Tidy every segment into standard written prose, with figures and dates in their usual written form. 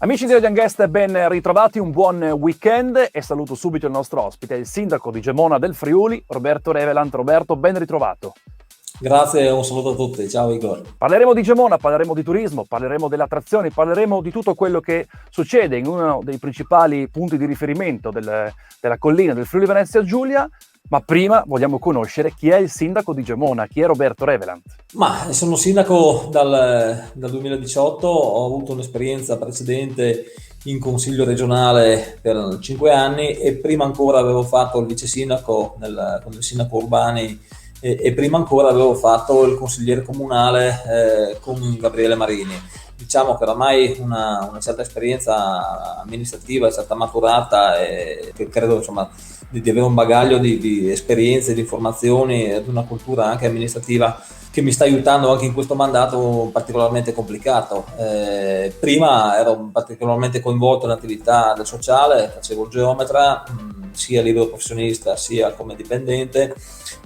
Amici di Radio Guest, ben ritrovati, un buon weekend e saluto subito il nostro ospite, il sindaco di Gemona del Friuli, Roberto Revelant. Roberto, ben ritrovato. Grazie e un saluto a tutti, ciao Igor. Parleremo di Gemona, parleremo di turismo, parleremo delle attrazioni, parleremo di tutto quello che succede in uno dei principali punti di riferimento della collina del Friuli Venezia Giulia, ma prima vogliamo conoscere chi è il sindaco di Gemona, chi è Roberto Revelant. Ma sono sindaco dal 2018, ho avuto un'esperienza precedente in consiglio regionale per 5 anni e prima ancora avevo fatto il vice sindaco con il sindaco Urbani e prima ancora avevo fatto il consigliere comunale con Gabriele Marini. Diciamo che oramai una certa esperienza amministrativa è stata maturata e che credo insomma di avere un bagaglio di esperienze, di informazioni ed una cultura anche amministrativa che mi sta aiutando anche in questo mandato particolarmente complicato. Prima ero particolarmente coinvolto nell'attività del sociale, facevo il geometra sia libero professionista sia come dipendente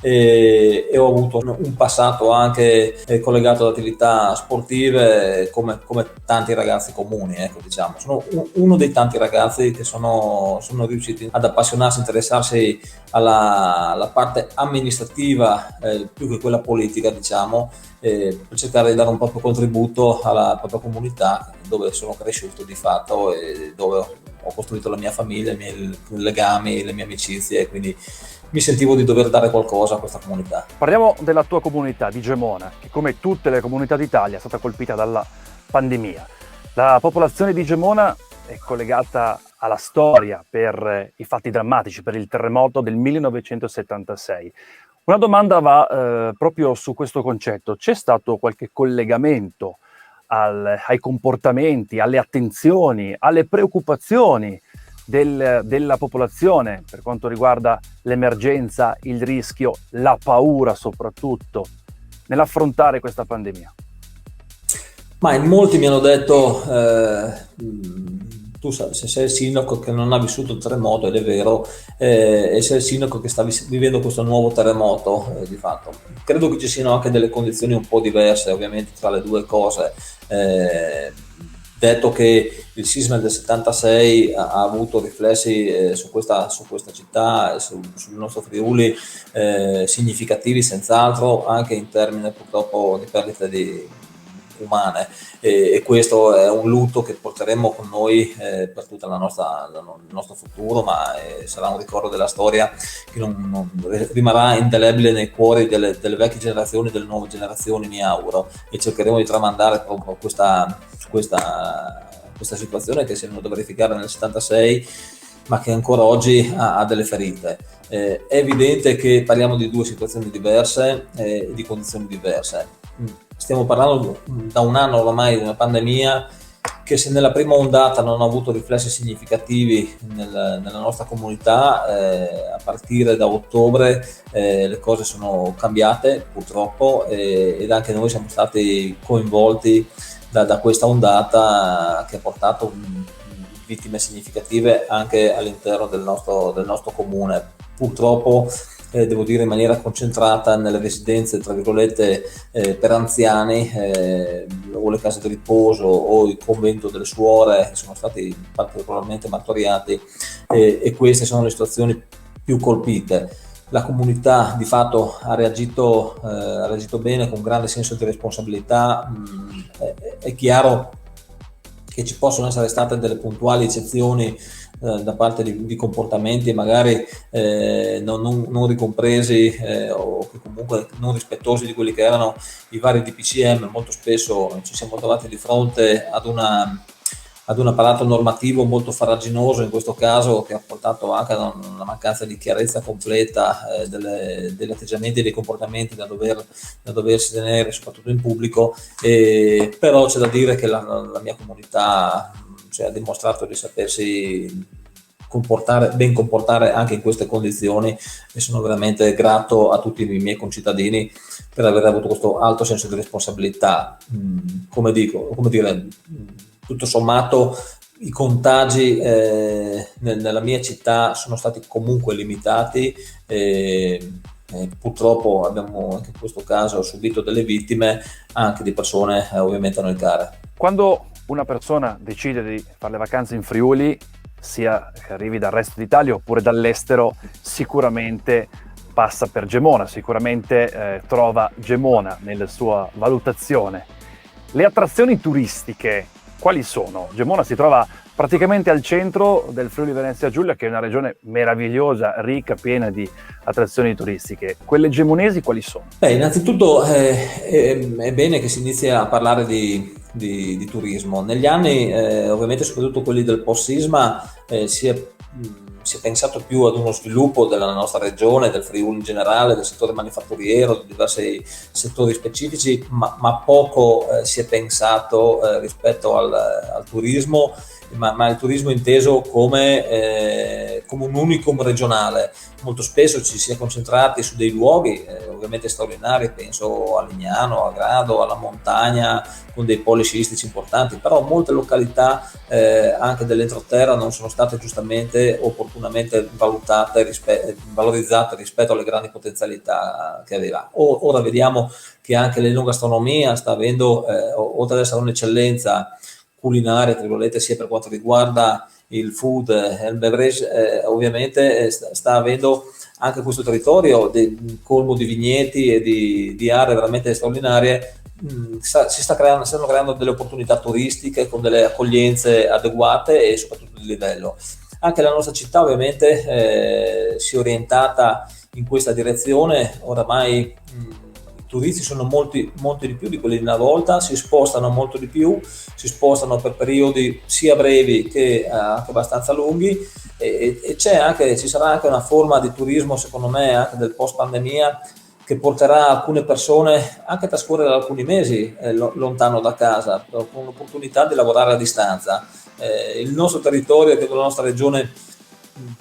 e ho avuto un passato anche collegato ad attività sportive come tanti ragazzi comuni, ecco, diciamo. Sono uno dei tanti ragazzi che sono riusciti ad appassionarsi, interessarsi alla parte amministrativa più che quella politica, diciamo, per cercare di dare un proprio contributo alla propria comunità dove sono cresciuto di fatto e dove ho costruito la mia famiglia, i miei legami, le mie amicizie, quindi mi sentivo di dover dare qualcosa a questa comunità. Parliamo della tua comunità di Gemona, che come tutte le comunità d'Italia è stata colpita dalla pandemia. La popolazione di Gemona è collegata alla storia per i fatti drammatici, per il terremoto del 1976. Una domanda va proprio su questo concetto. C'è stato qualche collegamento ai comportamenti, alle attenzioni, alle preoccupazioni della popolazione per quanto riguarda l'emergenza, il rischio, la paura soprattutto nell'affrontare questa pandemia? Ma in molti mi hanno detto tu se sei il sindaco che non ha vissuto il terremoto, ed è vero, e sei il sindaco che sta vivendo questo nuovo terremoto di fatto. Credo che ci siano anche delle condizioni un po' diverse ovviamente tra le due cose. Detto che il sisma del 76 ha avuto riflessi su questa città, sul nostro Friuli, significativi senz'altro, anche in termini purtroppo di perdite umane, e questo è un lutto che porteremo con noi per tutto il nostro futuro, ma sarà un ricordo della storia che non rimarrà indelebile nei cuori delle vecchie generazioni, delle nuove generazioni, mi auguro, e cercheremo di tramandare proprio questa situazione che si è venuta a verificare nel 76 ma che ancora oggi ha delle ferite. È evidente che parliamo di due situazioni diverse e di condizioni diverse. Stiamo parlando da un anno ormai di una pandemia che, se nella prima ondata non ha avuto riflessi significativi nella nostra comunità, a partire da ottobre le cose sono cambiate purtroppo, ed anche noi siamo stati coinvolti da questa ondata che ha portato vittime significative anche all'interno del nostro comune. Purtroppo devo dire in maniera concentrata nelle residenze tra virgolette per anziani, o le case di riposo o il convento delle suore, che sono stati particolarmente martoriati, e queste sono le situazioni più colpite. La comunità di fatto ha reagito bene, con grande senso di responsabilità. È chiaro che ci possono essere state delle puntuali eccezioni da parte di comportamenti magari non ricompresi o che comunque non rispettosi di quelli che erano i vari DPCM. Molto spesso ci siamo trovati di fronte ad un apparato normativo molto farraginoso in questo caso, che ha portato anche a una mancanza di chiarezza completa degli atteggiamenti e dei comportamenti da doversi tenere soprattutto in pubblico, però c'è da dire che la mia comunità ha dimostrato di sapersi ben comportare anche in queste condizioni, e sono veramente grato a tutti i miei concittadini per aver avuto questo alto senso di responsabilità. Come dire, tutto sommato i contagi nella mia città sono stati comunque limitati, purtroppo abbiamo anche in questo caso subito delle vittime, anche di persone ovviamente a noi care. Quando una persona decide di fare le vacanze in Friuli, sia che arrivi dal resto d'Italia oppure dall'estero, sicuramente passa per Gemona, sicuramente trova Gemona nella sua valutazione. Le attrazioni turistiche, quali sono? Gemona si trova praticamente al centro del Friuli Venezia Giulia, che è una regione meravigliosa, ricca, piena di attrazioni turistiche. Quelle gemonesi quali sono? Innanzitutto è bene che si inizi a parlare di turismo. Negli anni, ovviamente soprattutto quelli del post-sisma, si è pensato più ad uno sviluppo della nostra regione, del Friuli in generale, del settore manifatturiero, di diversi settori specifici, ma poco si è pensato rispetto al turismo, ma il turismo inteso come un unicum regionale. Molto spesso ci si è concentrati su dei luoghi ovviamente straordinari, penso a Lignano, a Grado, alla montagna, con dei poli sciistici importanti, però molte località anche dell'entroterra non sono state giustamente, opportunamente valorizzate rispetto alle grandi potenzialità che aveva. Ora vediamo che anche l'enogastronomia sta avendo, oltre ad essere un'eccellenza culinaria, tra virgolette, sia per quanto riguarda il food e il beverage, ovviamente sta avendo anche questo territorio colmo di vigneti e di aree veramente straordinarie. Stanno creando delle opportunità turistiche con delle accoglienze adeguate e soprattutto di livello. Anche la nostra città ovviamente si è orientata in questa direzione. Oramai i turisti sono molti di più di quelli di una volta, si spostano molto di più, si spostano per periodi sia brevi che anche abbastanza lunghi, e ci sarà anche una forma di turismo, secondo me, anche del post pandemia, che porterà alcune persone anche a trascorrere alcuni mesi lontano da casa, con l'opportunità di lavorare a distanza. Il nostro territorio, che è la nostra regione,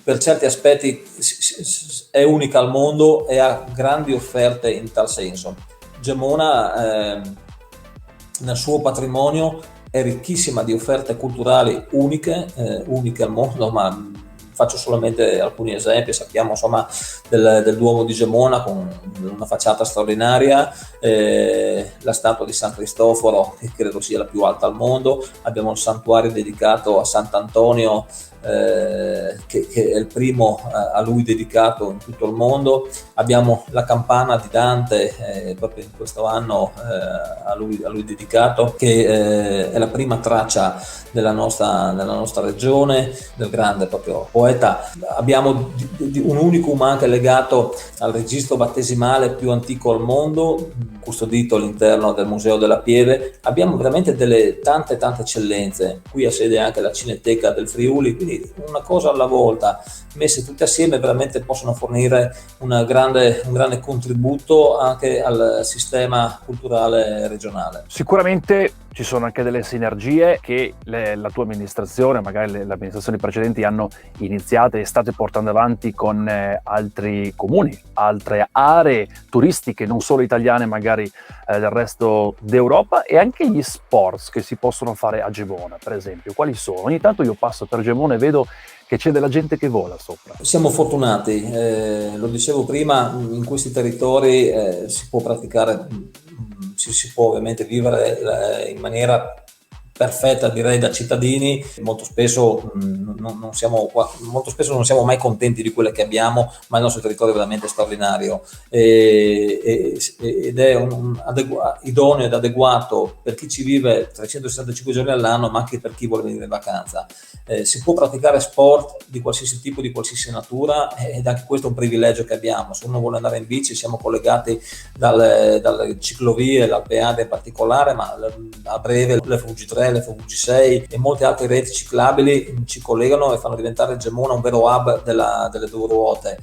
per certi aspetti è unica al mondo e ha grandi offerte in tal senso. Gemona nel suo patrimonio è ricchissima di offerte culturali uniche al mondo, ma faccio solamente alcuni esempi. Sappiamo insomma del Duomo di Gemona con una facciata straordinaria, la statua di San Cristoforo, che credo sia la più alta al mondo. Abbiamo il santuario dedicato a Sant'Antonio, che è il primo a lui dedicato in tutto il mondo. Abbiamo la campana di Dante, proprio in questo anno a lui dedicato, che è la prima traccia della nostra regione, del grande proprio poeta. Abbiamo un unicum anche legato al registro battesimale più antico al mondo, custodito all'interno del Museo della Pieve. Abbiamo veramente delle tante eccellenze. Qui ha sede anche la Cineteca del Friuli, quindi una cosa alla volta, messe tutte assieme, veramente possono fornire un grande contributo anche al sistema culturale regionale. Sicuramente ci sono anche delle sinergie che la tua amministrazione, magari le amministrazioni precedenti, hanno iniziato e state portando avanti con altri comuni, altre aree turistiche, non solo italiane, magari del resto d'Europa, e anche gli sports che si possono fare a Gemona, per esempio. Quali sono? Ogni tanto io passo per Gemona e vedo che c'è della gente che vola sopra. Siamo fortunati, lo dicevo prima, in questi territori si può praticare, si può ovviamente vivere in maniera perfetta, direi, da cittadini. Molto spesso non siamo mai contenti di quelle che abbiamo, ma il nostro territorio è veramente straordinario ed è idoneo ed adeguato per chi ci vive 365 giorni all'anno, ma anche per chi vuole venire in vacanza. Si può praticare sport di qualsiasi tipo, di qualsiasi natura, ed anche questo è un privilegio che abbiamo. Se uno vuole andare in bici, siamo collegati dalle ciclovie, l'Alpeade in particolare, ma a breve l'FVG3, l'FVG6 e molte altre reti ciclabili ci collegano e fanno diventare Gemona un vero hub delle due ruote.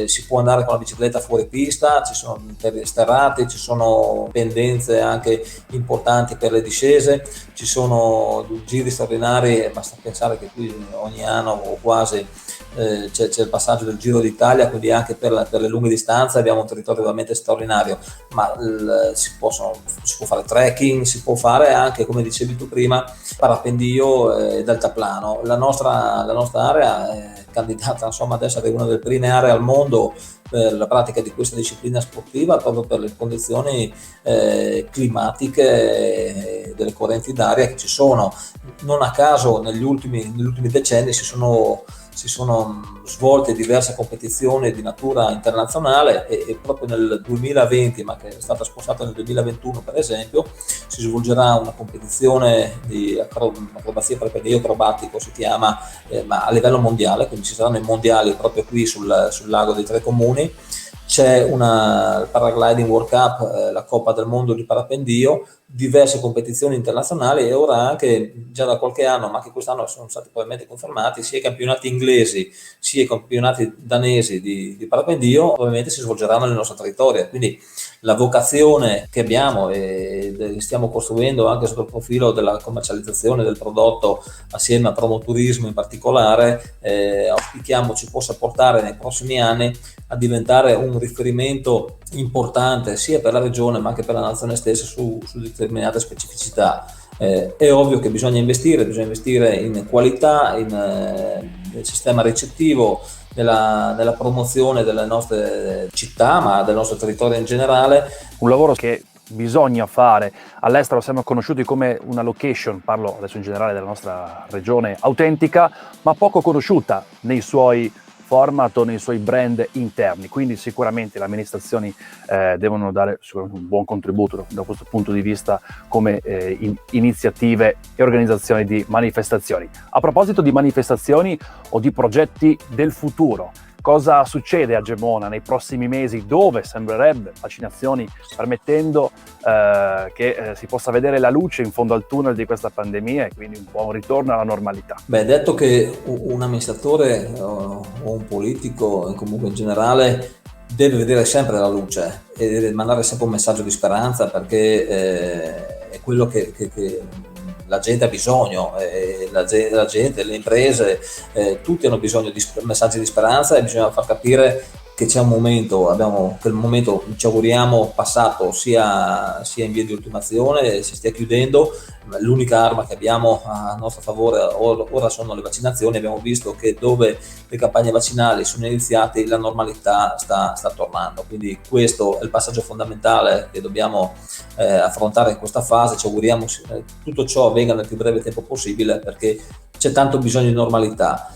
Si può andare con la bicicletta fuori pista, ci sono sterrate, ci sono pendenze anche importanti per le discese, ci sono giri straordinari. Basta pensare che qui ogni anno o quasi c'è il passaggio del Giro d'Italia, quindi anche per le lunghe distanze abbiamo un territorio veramente straordinario. Ma si può fare trekking, si può fare anche, come dicevi tu prima, parapendio e deltaplano. La nostra area è candidata insomma ad essere una delle prime aree al mondo per la pratica di questa disciplina sportiva, proprio per le condizioni climatiche ed delle correnti d'aria che ci sono. Non a caso negli ultimi decenni si sono svolte diverse competizioni di natura internazionale e proprio nel 2020, ma che è stata spostata nel 2021 per esempio, si svolgerà una competizione di acrobazia parapendio acrobatico, si chiama, ma a livello mondiale, quindi ci saranno i mondiali proprio qui sul lago dei Tre Comuni. C'è il Paragliding World Cup, la Coppa del Mondo di parapendio, diverse competizioni internazionali e ora anche già da qualche anno, ma che quest'anno sono stati probabilmente confermati, sia i campionati inglesi sia i campionati danesi di parapendio ovviamente si svolgeranno nel nostro territorio. Quindi la vocazione che abbiamo e stiamo costruendo anche sotto il profilo della commercializzazione del prodotto assieme a Promoturismo in particolare, auspichiamo ci possa portare nei prossimi anni a diventare un riferimento importante sia per la regione ma anche per la nazione stessa su determinate specificità. È ovvio che bisogna investire in qualità, nel sistema ricettivo, nella promozione delle nostre città ma del nostro territorio in generale. Un lavoro che bisogna fare. All'estero siamo conosciuti come una location, parlo adesso in generale della nostra regione autentica, ma poco conosciuta nei suoi format o nei suoi brand interni, quindi sicuramente le amministrazioni devono dare un buon contributo da questo punto di vista come iniziative e organizzazioni di manifestazioni. A proposito di manifestazioni o di progetti del futuro, cosa succede a Gemona nei prossimi mesi, dove sembrerebbe, vaccinazioni permettendo, che si possa vedere la luce in fondo al tunnel di questa pandemia e quindi un po' un ritorno alla normalità? Beh, detto che un amministratore o un politico, comunque in generale, deve vedere sempre la luce e deve mandare sempre un messaggio di speranza, perché è quello che la gente ha bisogno, la gente, le imprese, tutti hanno bisogno di messaggi di speranza e bisogna far capire che c'è un momento, che il momento ci auguriamo passato sia in via di ultimazione, si stia chiudendo. L'unica arma che abbiamo a nostro favore ora sono le vaccinazioni. Abbiamo visto che dove le campagne vaccinali sono iniziate la normalità sta tornando, quindi questo è il passaggio fondamentale che dobbiamo affrontare in questa fase. Ci auguriamo che tutto ciò avvenga nel più breve tempo possibile, perché c'è tanto bisogno di normalità.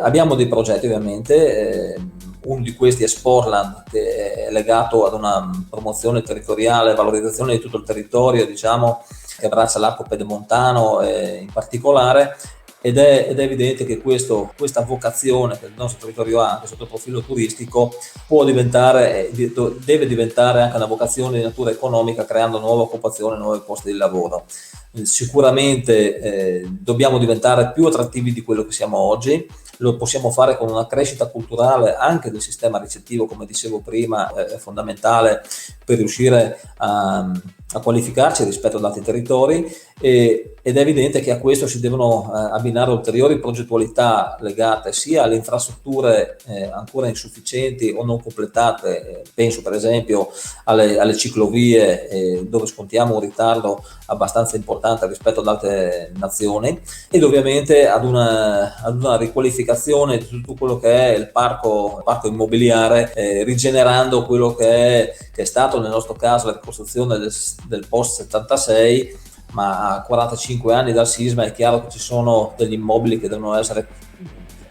Abbiamo dei progetti ovviamente. Uno di questi è Sportland, che è legato ad una promozione territoriale, valorizzazione di tutto il territorio, diciamo, che abbraccia l'arco pedemontano in particolare, ed è evidente che questa vocazione che il nostro territorio ha anche sotto il profilo turistico può diventare, deve diventare anche una vocazione di natura economica, creando nuova occupazione, nuovi posti di lavoro. Sicuramente dobbiamo diventare più attrattivi di quello che siamo oggi. Lo possiamo fare con una crescita culturale anche del sistema ricettivo, come dicevo prima, è fondamentale per riuscire a qualificarci rispetto ad altri territori, ed è evidente che a questo si devono abbinare ulteriori progettualità legate sia alle infrastrutture ancora insufficienti o non completate, penso per esempio alle ciclovie, dove scontiamo un ritardo abbastanza importante rispetto ad altre nazioni, ed ovviamente ad una riqualificazione di tutto quello che è il parco immobiliare, rigenerando quello che è stato nel nostro caso la ricostruzione del post 76, ma a 45 anni dal sisma è chiaro che ci sono degli immobili che devono essere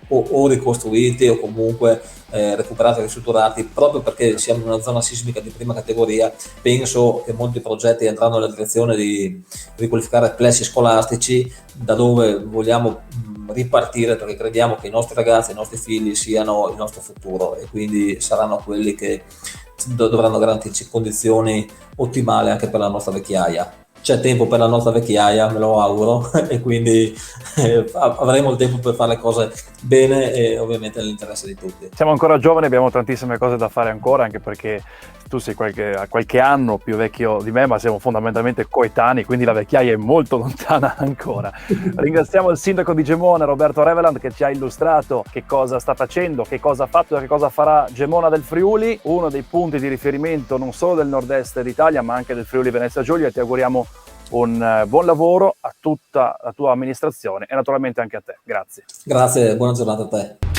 o ricostruiti o comunque recuperati e ristrutturati, proprio perché siamo in una zona sismica di prima categoria. Penso che molti progetti andranno nella direzione di riqualificare plessi scolastici, da dove vogliamo ripartire, perché crediamo che i nostri ragazzi, i nostri figli siano il nostro futuro, e quindi saranno quelli che dovranno garantirci condizioni ottimali anche per la nostra vecchiaia. C'è tempo per la nostra vecchiaia, me lo auguro, e quindi avremo il tempo per fare le cose bene e ovviamente nell'interesse di tutti. Siamo ancora giovani, abbiamo tantissime cose da fare ancora, anche perché tu sei qualche anno più vecchio di me, ma siamo fondamentalmente coetanei, quindi la vecchiaia è molto lontana ancora. Ringraziamo il sindaco di Gemona, Roberto Reveland, che ci ha illustrato che cosa sta facendo, che cosa ha fatto e che cosa farà Gemona del Friuli, uno dei punti di riferimento non solo del nord-est d'Italia, ma anche del Friuli Venezia Giulia, e ti auguriamo un buon lavoro a tutta la tua amministrazione e naturalmente anche a te. Grazie. Grazie, buona giornata a te.